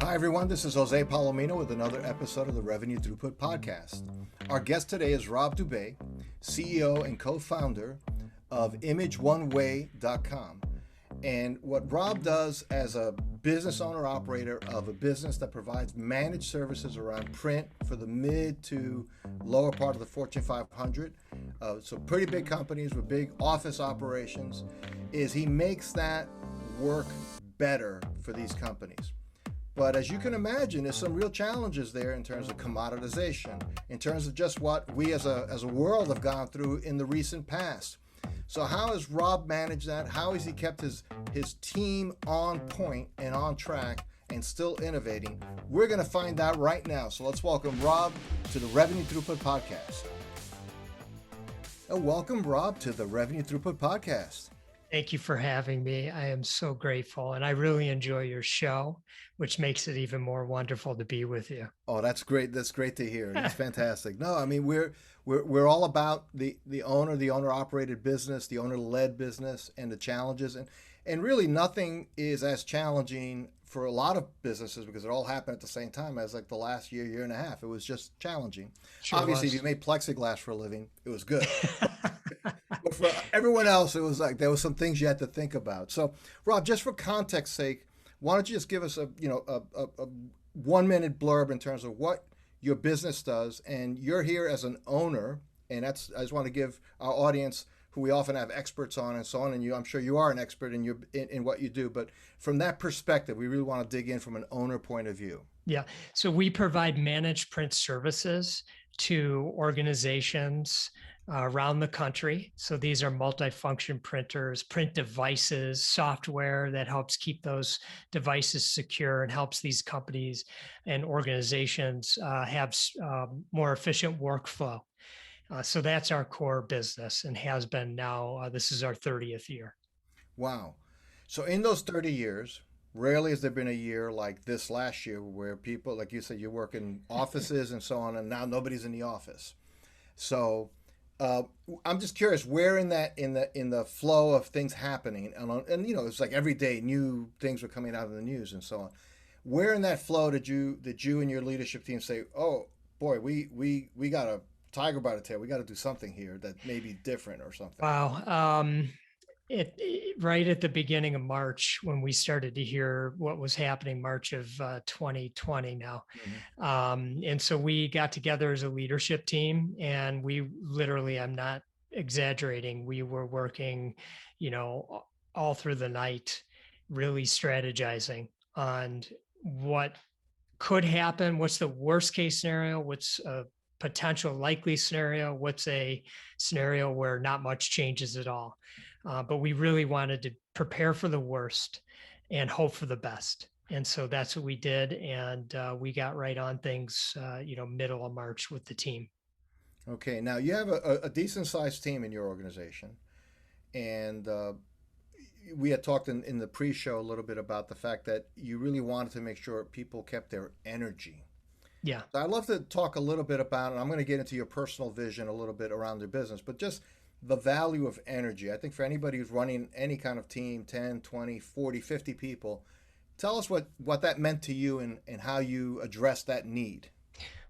Hi, everyone. This is Jose Palomino with another episode of the Revenue Throughput Podcast. Our guest today is Rob Dube, CEO and co-founder of imageOne.com. And what Rob does as a business owner operator of a business that provides managed services around print for the mid to lower part of the Fortune 500, so pretty big companies with big office operations, is he makes that work better for these companies. But as you can imagine, there's some real challenges there in terms of commoditization, in terms of just what we as a world have gone through in the recent past. So how has Rob managed that? How has he kept his team on point and on track and still innovating? We're going to find out right now. So let's welcome Rob to the Revenue Throughput Podcast. Welcome, Rob, to the Revenue Throughput Podcast. Thank you for having me. I am so grateful, and I really enjoy your show, which makes it even more wonderful to be with you. Oh, that's great. That's great to hear. That's fantastic. No, I mean we're all about the owner operated business, the owner led business, and the challenges, and really nothing is as challenging for a lot of businesses because it all happened at the same time as like the last year and a half. It was just challenging. Sure Obviously, was. if you made plexiglass for a living, it was good. But for everyone else, it was like there was some things you had to think about. So, Rob, just for context sake, why don't you just give us a 1 minute blurb in terms of what your business does, and you're here as an owner, and I just want to give our audience, who we often have experts on and so on, and I'm sure you are an expert in what you do, but from that perspective, we really want to dig in from an owner point of view. Yeah. So we provide managed print services to organizations around the country. So these are multifunction printers, print devices, software that helps keep those devices secure and helps these companies and organizations have more efficient workflow. So that's our core business and has been now. This is our 30th year. Wow. So in those 30 years, rarely has there been a year like this last year where people, like you said, you work in offices and so on, and now nobody's in the office. So I'm just curious, where in the flow of things happening, and it's like every day new things were coming out of the news and so on. Where in that flow did you and your leadership team say, oh boy, we got a tiger by the tail, we got to do something here that may be different or something? Wow. Right at the beginning of March, when we started to hear what was happening, March of 2020 now. Mm-hmm. And so we got together as a leadership team, and we literally, I'm not exaggerating, we were working, all through the night, really strategizing on what could happen, what's the worst case scenario, what's a potential likely scenario, what's a scenario where not much changes at all. But we really wanted to prepare for the worst and hope for the best. And so that's what we did. And we got right on things, middle of March with the team. Okay, now you have a decent sized team in your organization, and we had talked in the pre-show a little bit about the fact that you really wanted to make sure people kept their energy. Yeah. So I'd love to talk a little bit about, and I'm going to get into your personal vision a little bit around their business, but just the value of energy. I think for anybody who's running any kind of team, 10, 20, 40, 50 people, tell us what that meant to you and how you addressed that need.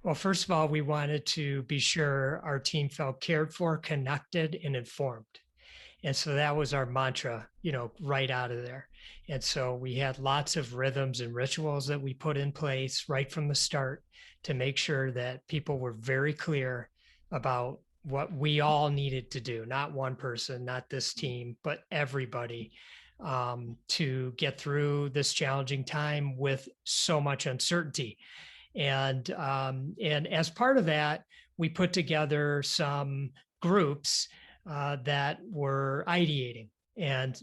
Well, first of all, we wanted to be sure our team felt cared for, connected, and informed. And so that was our mantra, right out of there. And so we had lots of rhythms and rituals that we put in place right from the start to make sure that people were very clear about what we all needed to do, not one person, not this team, but everybody, to get through this challenging time with so much uncertainty. And as part of that, we put together some groups that were ideating. And,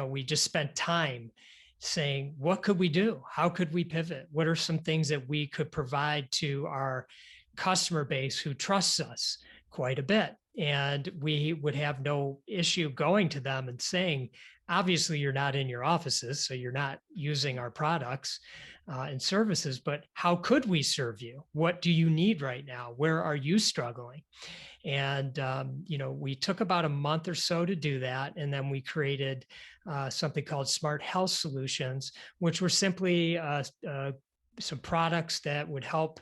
we just spent time saying, what could we do? How could we pivot? What are some things that we could provide to our customer base who trusts us quite a bit? And we would have no issue going to them and saying, obviously, you're not in your offices, so you're not using our products and services, but how could we serve you? What do you need right now? Where are you struggling? And, we took about a month or so to do that. And then we created something called Smart Health Solutions, which were simply some products that would help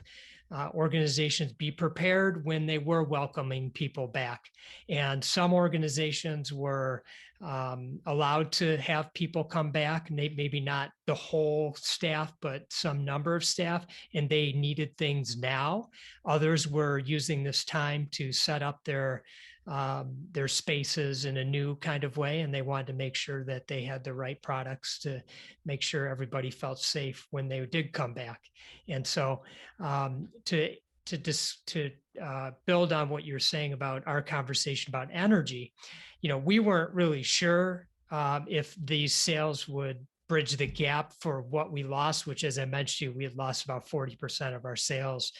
organizations be prepared when they were welcoming people back. And some organizations were allowed to have people come back, maybe not the whole staff, but some number of staff, and they needed things now. Others were using this time to set up their spaces in a new kind of way, and they wanted to make sure that they had the right products to make sure everybody felt safe when they did come back. And so to build on what you're saying about our conversation about energy, we weren't really sure if these sales would bridge the gap for what we lost, which, as I mentioned to you, we had lost about 40% of our sales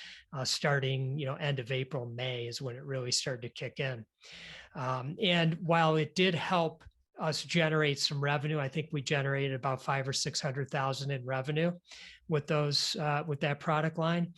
starting, end of April, May is when it really started to kick in. And while it did help us generate some revenue, I think we generated about $500,000 or $600,000 in revenue with that product line.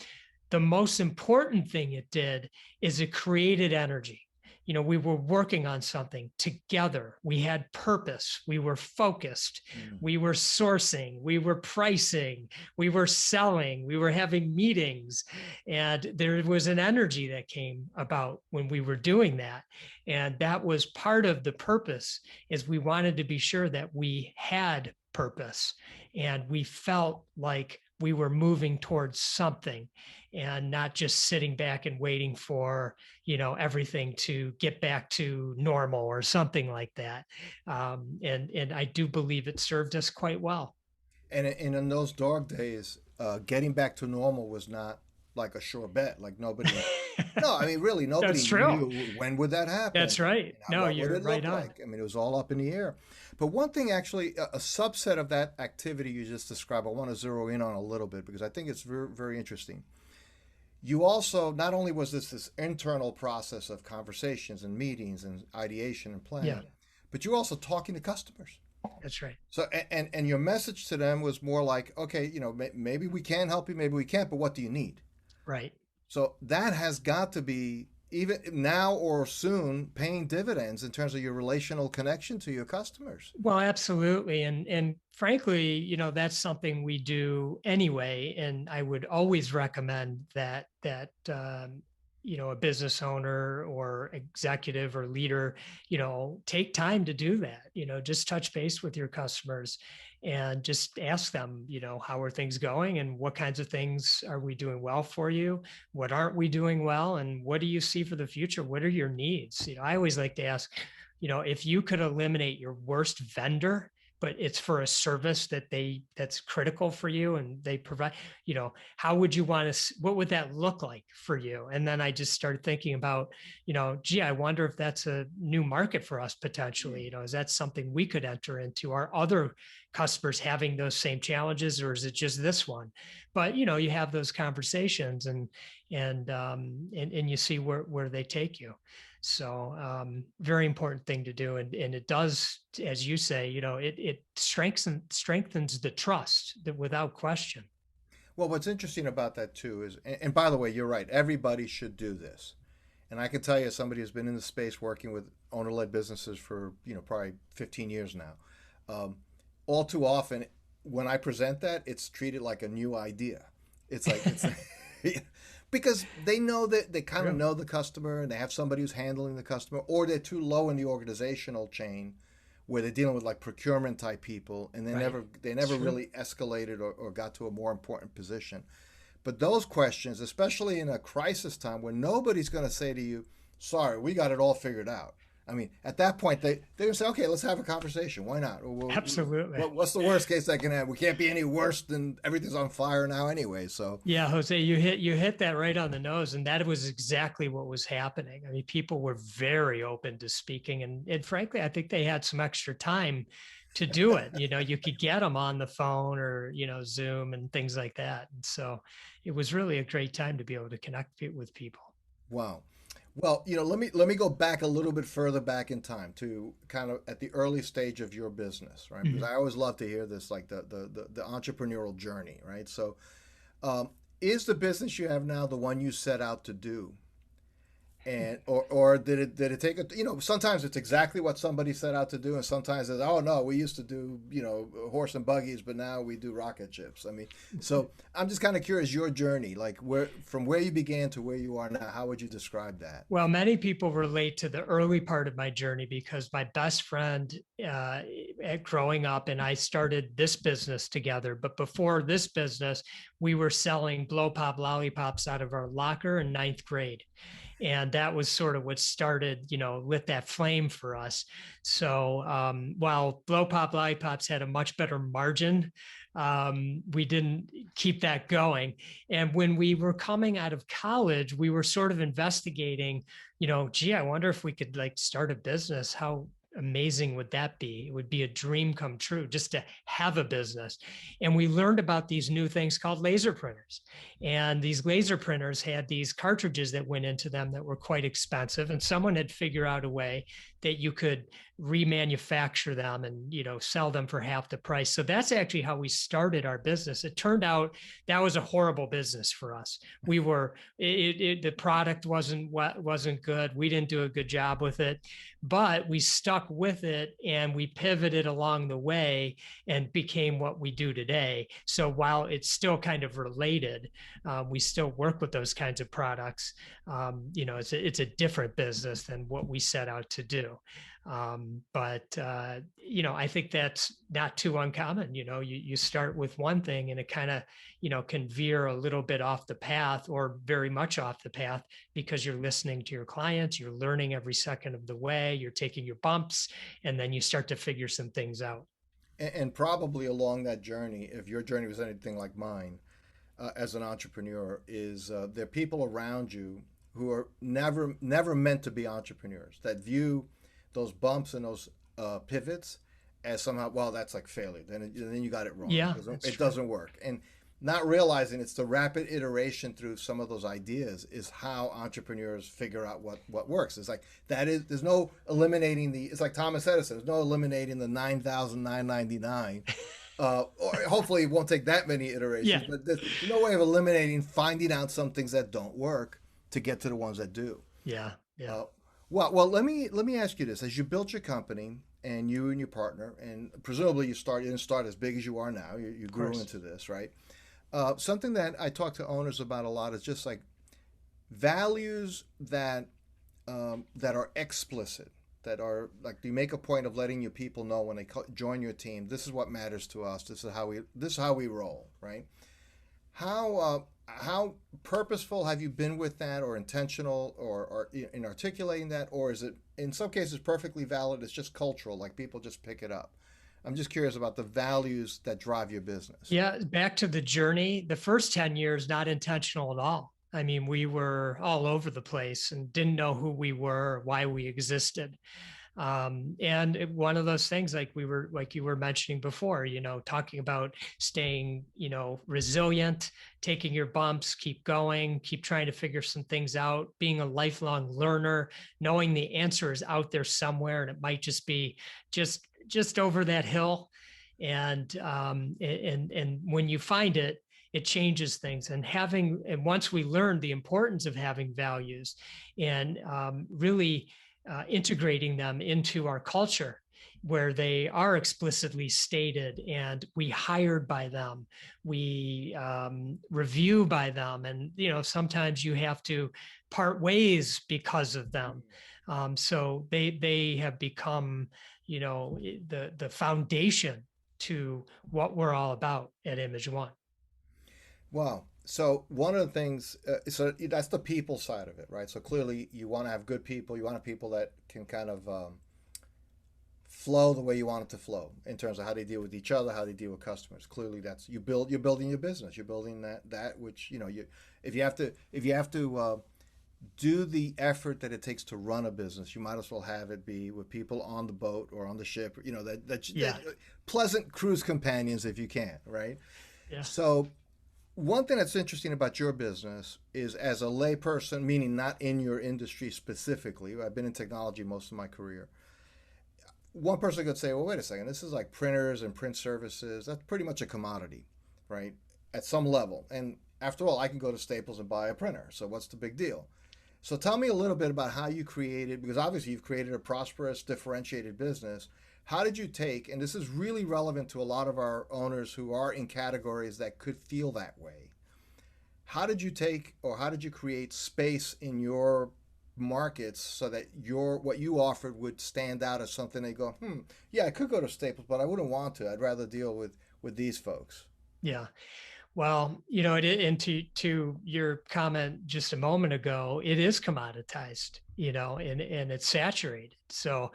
The most important thing it did is it created energy. We were working on something together. We had purpose. We were focused. We were sourcing. We were pricing. We were selling. We were having meetings. And there was an energy that came about when we were doing that. And that was part of the purpose, is we wanted to be sure that we had purpose and we felt like we were moving towards something and not just sitting back and waiting for, everything to get back to normal or something like that. And I do believe it served us quite well. And in those dog days, getting back to normal was not like a sure bet. Like nobody, no, I mean, really, nobody That's true. knew when would that happen. That's right. No, what would you're it right look on. like? I mean, it was all up in the air. But one thing, actually, a subset of that activity you just described, I want to zero in on a little bit because I think it's very, very interesting. You also, not only was this internal process of conversations and meetings and ideation and planning, Yeah, but you're also talking to customers. that's right. So, and your message to them was more like, okay, maybe we can help you, maybe we can't, but what do you need? Right. So that has got to be, even now or soon, paying dividends in terms of your relational connection to your customers. Well, absolutely. And frankly, that's something we do anyway. And I would always recommend that a business owner or executive or leader, take time to do that, just touch base with your customers and just ask them, how are things going and what kinds of things are we doing well for you? What aren't we doing well? And what do you see for the future? What are your needs? I always like to ask, if you could eliminate your worst vendor, but it's for a service that's critical for you and they provide, how would you want to, what would that look like for you? And then I just started thinking about, gee, I wonder if that's a new market for us potentially. Is that something we could enter into? Are other customers having those same challenges, or is it just this one? But you have those conversations and you see where they take you. So very important thing to do. And it does, as you say, it strengthens the trust that without question. Well, what's interesting about that too is, and by the way, you're right, everybody should do this. And I can tell you, as somebody who's been in the space working with owner-led businesses for, probably 15 years now, all too often when I present that, it's treated like a new idea. It's like, because they know that they kind of know the customer and they have somebody who's handling the customer, or they're too low in the organizational chain where they're dealing with like procurement type people and they never really escalated or got to a more important position. But those questions, especially in a crisis time where nobody's going to say to you, sorry, we got it all figured out. I mean, at that point, they're going to say, okay, let's have a conversation. Why not? Absolutely. What's the worst case that can happen? We can't be any worse than everything's on fire now anyway. So yeah, Jose, you hit that right on the nose. And that was exactly what was happening. I mean, people were very open to speaking. And frankly, I think they had some extra time to do it. You could get them on the phone or, Zoom and things like that. And so it was really a great time to be able to connect with people. Wow. Well, let me go back a little bit further back in time to kind of at the early stage of your business, right? Because I always love to hear this, like the entrepreneurial journey, right? So, is the business you have now the one you set out to do? And or did it take a, sometimes it's exactly what somebody set out to do, and sometimes it's, oh no, we used to do horse and buggies, but now we do rocket ships. I mean, so I'm just kind of curious your journey, like where you began to where you are now. How would you describe that? Well, many people relate to the early part of my journey because my best friend growing up and I started this business together. But before this business, we were selling blow pop lollipops out of our locker in ninth grade. And that was sort of what started, lit that flame for us. So while blow pop lollipops had a much better margin, we didn't keep that going. And when we were coming out of college, we were sort of investigating, gee, I wonder if we could like start a business. How amazing would that be? It would be a dream come true just to have a business. And we learned about these new things called laser printers. And these laser printers had these cartridges that went into them that were quite expensive. And someone had figured out a way that you could remanufacture them and sell them for half the price. So that's actually how we started our business. It turned out that was a horrible business for us. We were the product wasn't good. We didn't do a good job with it, but we stuck with it and we pivoted along the way and became what we do today. So while it's still kind of related, we still work with those kinds of products. It's a different business than what we set out to do. But I think that's not too uncommon. You start with one thing and it kind of, can veer a little bit off the path or very much off the path because you're listening to your clients, you're learning every second of the way, you're taking your bumps, and then you start to figure some things out. And probably along that journey, if your journey was anything like mine, as an entrepreneur, is there are people around you who are never meant to be entrepreneurs that view those bumps and those pivots as somehow, well, that's like failure. Then you got it wrong. Yeah, it doesn't work. And not realizing it's the rapid iteration through some of those ideas is how entrepreneurs figure out what works. It's like there's no eliminating it's like Thomas Edison. There's no eliminating the 9,999. Or hopefully it won't take that many iterations. Yeah. But there's no way of eliminating finding out some things that don't work to get to the ones that do. Yeah. Yeah. Well, let me ask you this: as you built your company, and you and your partner, and presumably you didn't start as big as you are now. You grew into this, right? Something that I talk to owners about a lot is just like values that are explicit, that are like you make a point of letting your people know when they join your team. This is what matters to us. This is how we roll, right? How purposeful have you been with that, or intentional, or in articulating that, or is it in some cases perfectly valid? It's just cultural, like people just pick it up. I'm just curious about the values that drive your business. Yeah, back to the journey. The first 10 years, not intentional at all. I mean, we were all over the place and didn't know who we were, why we existed. And one of those things, like you were mentioning before, talking about staying, resilient, taking your bumps, keep going, keep trying to figure some things out, being a lifelong learner, knowing the answer is out there somewhere, and it might just be just over that hill. And when you find it, it changes things. And once we learned the importance of having values and really integrating them into our culture where they are explicitly stated and we hired by them, we review by them, and sometimes you have to part ways because of them. So they have become the foundation to what we're all about at imageOne. Wow. So one of the things, so that's the people side of it, right? So clearly you want to have good people. You want to have people that can kind of flow the way you want it to flow in terms of how they deal with each other, how they deal with customers. Clearly that's, you're building your business. You're building that which, if you have to do the effort that it takes to run a business, you might as well have it be with people on the boat or on the ship, that pleasant cruise companions if you can, right? Yeah. So one thing that's interesting about your business is, as a layperson, meaning not in your industry specifically, I've been in technology most of my career. One person could say, well, wait a second, this is like printers and print services. That's pretty much a commodity, right? At some level. And after all, I can go to Staples and buy a printer. So what's the big deal? So tell me a little bit about how you created, because obviously you've created a prosperous, differentiated business. How did you take, and this is really relevant to a lot of our owners who are in categories that could feel that way. How did you take, or how did you create space in your markets so that your what you offered would stand out as something they go, yeah, I could go to Staples, but I wouldn't want to. I'd rather deal with these folks. Yeah. Well, and to your comment just a moment ago, it is commoditized, and it's saturated. So,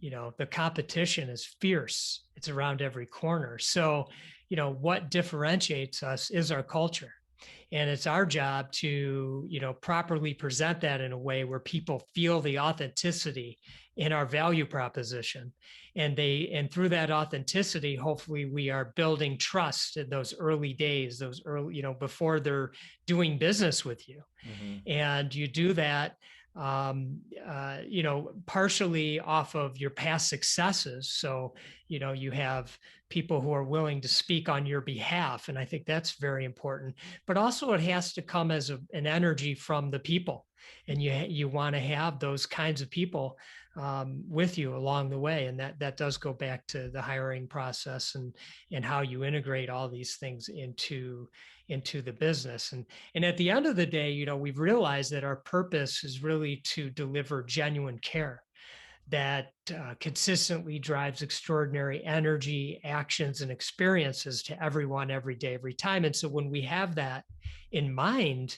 the competition is fierce. It's around every corner. So, what differentiates us is our culture. And it's our job to, properly present that in a way where people feel the authenticity in our value proposition. And through that authenticity, hopefully we are building trust in those early days, those early, before they're doing business with you. Mm-hmm. And you do that partially off of your past successes. So, you have people who are willing to speak on your behalf. And I think that's very important. But also it has to come as an energy from the people. And you want to have those kinds of people with you along the way. And that does go back to the hiring process and how you integrate all these things into the business. And at the end of the day, we've realized that our purpose is really to deliver genuine care that consistently drives extraordinary energy, actions, and experiences to everyone every day, every time. And so when we have that in mind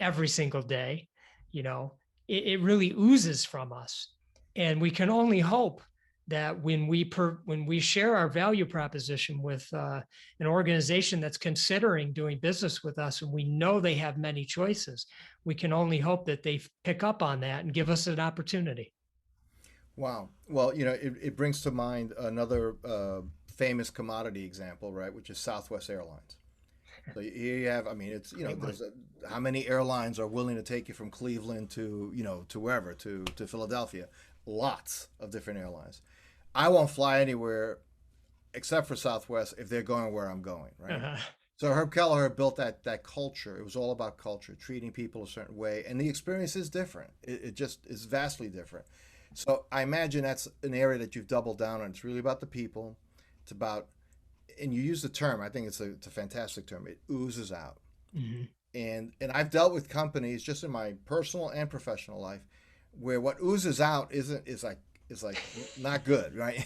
every single day, it really oozes from us. And we can only hope that when we share our value proposition with an organization that's considering doing business with us, and we know they have many choices, we can only hope that they pick up on that and give us an opportunity. Wow. Well, it brings to mind another famous commodity example, right, which is Southwest Airlines. So here you have, I mean, it's, how many airlines are willing to take you from Cleveland to, to wherever, to Philadelphia? Lots of different airlines. I won't fly anywhere except for Southwest if they're going where I'm going, right? Uh-huh. So Herb Kelleher built that culture. It was all about culture, treating people a certain way, and the experience is different. It just is vastly different. So I imagine that's an area that you've doubled down on. It's really about the people. It's about, and you use the term. I think it's a fantastic term. It oozes out. Mm-hmm. And I've dealt with companies just in my personal and professional life where what oozes out is like not good, right?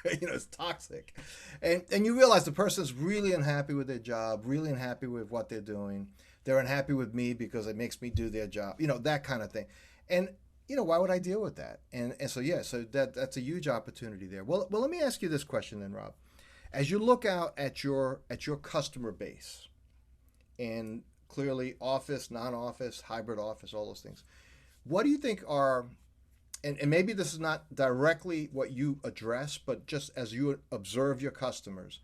It's toxic, and you realize the person's really unhappy with their job, really unhappy with what they're doing. They're unhappy with me because it makes me do their job, that kind of thing. And why would I deal with that? And so yeah, so that's a huge opportunity there. Well, let me ask you this question then, Rob. As you look out at your customer base, and clearly office, non-office, hybrid office, all those things, what do you think are, and maybe this is not directly what you address, but just as you observe your customers,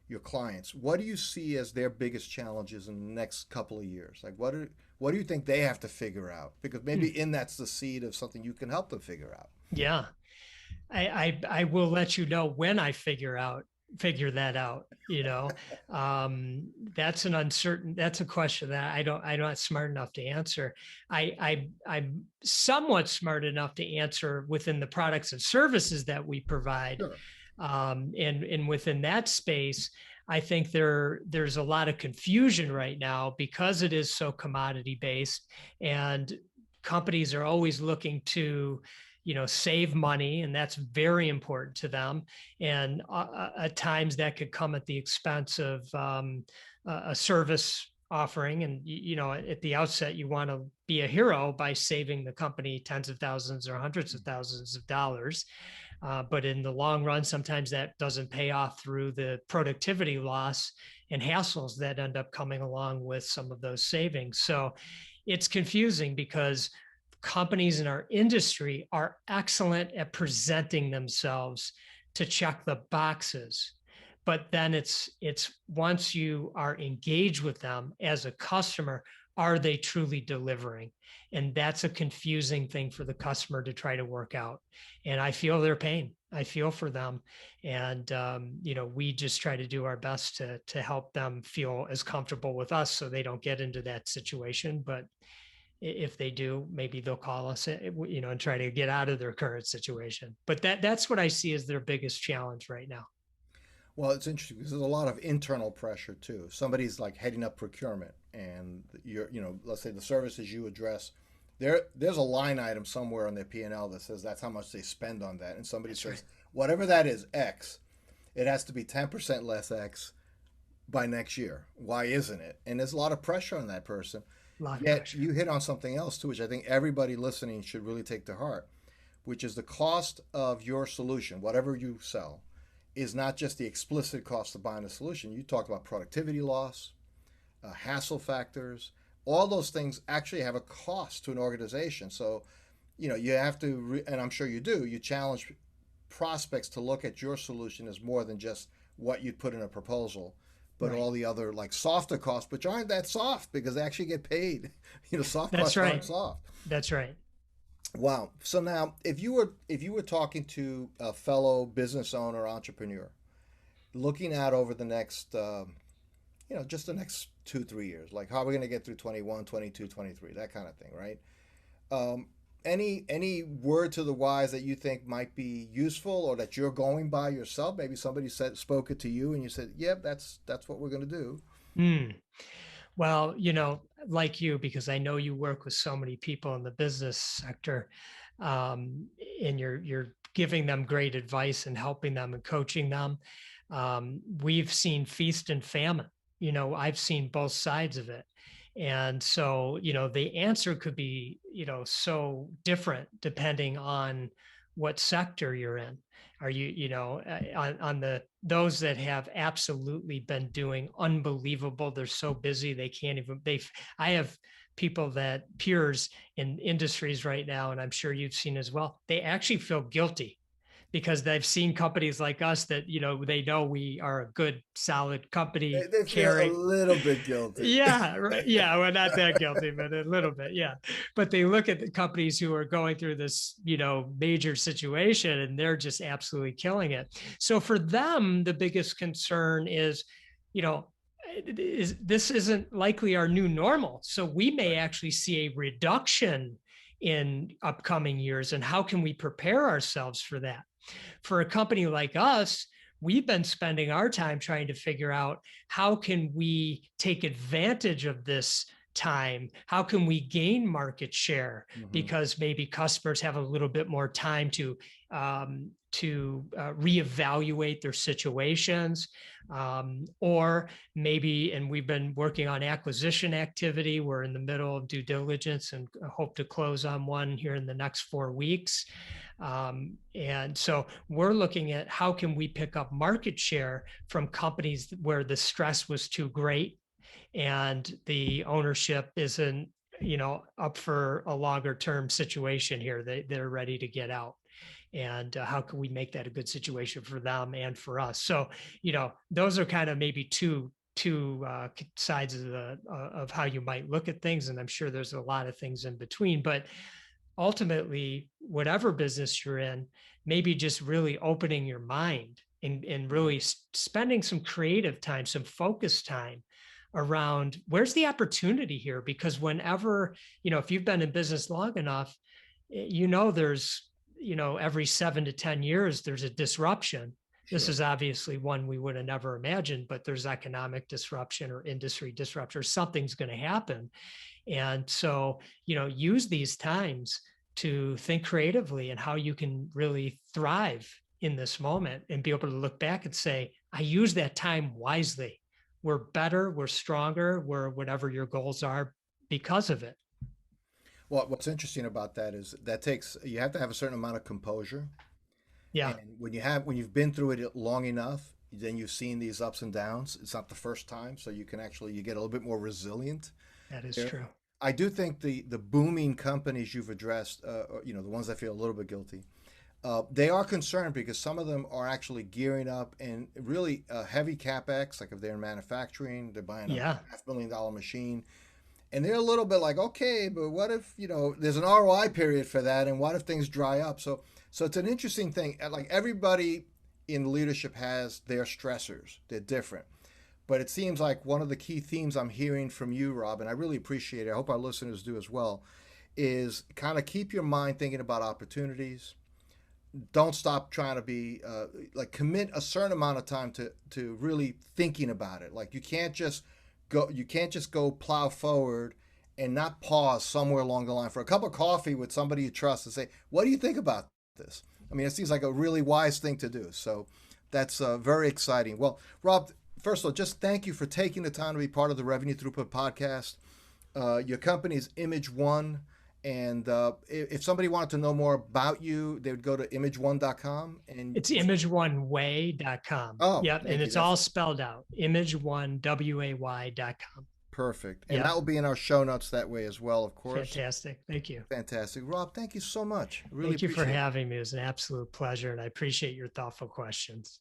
your clients, what do you see as their biggest challenges in the next couple of years? Like what do you think they have to figure out? Because maybe in that's the seed of something you can help them figure out. Yeah. I will let you know when I figure that out. That's a question that I'm not smart enough to answer. I'm somewhat smart enough to answer within the products and services that we provide. Sure. And within that space, I think there's a lot of confusion right now because it is so commodity based, and companies are always looking to save money, and that's very important to them. And at times that could come at the expense of a service offering. And at the outset, you want to be a hero by saving the company tens of thousands or hundreds of thousands of dollars. But in the long run, sometimes that doesn't pay off through the productivity loss and hassles that end up coming along with some of those savings. So it's confusing because companies in our industry are excellent at presenting themselves to check the boxes. But then it's once you are engaged with them as a customer, are they truly delivering? And that's a confusing thing for the customer to try to work out. And I feel their pain. I feel for them. And, we just try to do our best to help them feel as comfortable with us so they don't get into that situation. But If they do, maybe they'll call us, and try to get out of their current situation. But that's what I see as their biggest challenge right now. Well, it's interesting because there's a lot of internal pressure too. Somebody's like heading up procurement, and let's say the services you address, there's a line item somewhere on their P&L that says that's how much they spend on that, and somebody That's says right. whatever that is X, it has to be 10% less X by next year. Why isn't it? And there's a lot of pressure on that person. A lot of Yet pressure. you hit on something else too, which I think everybody listening should really take to heart, which is the cost of your solution, whatever you sell, is not just the explicit cost of buying a solution. You talked about productivity loss, hassle factors. All those things actually have a cost to an organization. So, you have to, and I'm sure you do, you challenge prospects to look at your solution as more than just what you'd put in a proposal, but Right. all the other like softer costs, which aren't that soft because they actually get paid. Soft That's costs aren't right. soft. That's right. Wow. So now, if you were talking to a fellow business owner, entrepreneur, looking out over the next, just the next 2, 3 years, like how are we going to get through 21, 22, 23, that kind of thing, right? Um, any word to the wise that you think might be useful or that you're going by yourself? Maybe somebody spoke it to you, and you said, "Yep, that's what we're going to do." Mm. Well, like you, because I know you work with so many people in the business sector, and you're giving them great advice and helping them and coaching them. We've seen feast and famine. I've seen both sides of it. And so, the answer could be, so different depending on what sector you're in. Are on the those that have absolutely been doing unbelievable? They're so busy they can't even. I have people that peers in industries right now, and I'm sure you've seen as well. They actually feel guilty because they've seen companies like us that they know we are a good solid company, They feel a caring. little bit guilty. Yeah, right. Yeah, we're not that guilty, but a little bit, yeah. But they look at the companies who are going through this, major situation, and they're just absolutely killing it. So for them, the biggest concern is, you know, this isn't likely our new normal. So we may Right. actually see a reduction in upcoming years, and how can we prepare ourselves for that? For a company like us, we've been spending our time trying to figure out how can we take advantage of this time. How can we gain market share, Hmm. because maybe customers have a little bit more time reevaluate their situations, or maybe, and we've been working on acquisition activity. We're in the middle of due diligence and hope to close on one here in the next 4 weeks. And so we're looking at how can we pick up market share from companies where the stress was too great and the ownership isn't, up for a longer term situation here. They're ready to get out. And how can we make that a good situation for them and for us? So, those are kind of maybe two sides of how you might look at things, and I'm sure there's a lot of things in between. But ultimately, whatever business you're in, maybe just really opening your mind and really spending some creative time, some focus time around where's the opportunity here. Because whenever, if you've been in business long enough, there's, every 7 to 10 years, there's a disruption. This Sure. is obviously one we would have never imagined, but there's economic disruption or industry disruption, or something's going to happen. And so, use these times to think creatively and how you can really thrive in this moment and be able to look back and say, I used that time wisely. We're better, we're stronger, we're whatever your goals are because of it. Well, what's interesting about that is you have to have a certain amount of composure. Yeah, And when you've been through it long enough, then you've seen these ups and downs. It's not the first time, so you get a little bit more resilient that is there. true. I do think the booming companies you've addressed, the ones that feel a little bit guilty, they are concerned because some of them are actually gearing up and really heavy capex. Like if they're in manufacturing, they're buying a Yeah, $500,000 machine, and they're a little bit like, okay, but what if there's an ROI period for that, and what if things dry up? So it's an interesting thing. Like everybody in leadership has their stressors. They're different. But it seems like one of the key themes I'm hearing from you, Rob, and I really appreciate it. I hope our listeners do as well, is kind of keep your mind thinking about opportunities. Don't stop trying to be like commit a certain amount of time to really thinking about it. Like you can't just go plow forward and not pause somewhere along the line for a cup of coffee with somebody you trust and say, what do you think about this? I mean, it seems like a really wise thing to do. So that's very exciting. Well, Rob, first of all, just thank you for taking the time to be part of the Revenue Throughput podcast. Your company is imageOne. And if somebody wanted to know more about you, they would go to imageone.com. And it's imageoneway.com. oh, Yep. And it's all spelled out. imageoneway.com. Perfect. And Yep. that will be in our show notes that way as well, of course. Fantastic. Thank you. Fantastic. Rob, thank you so much. Really Thank you for appreciate it. having me. It was an absolute pleasure. And I appreciate your thoughtful questions.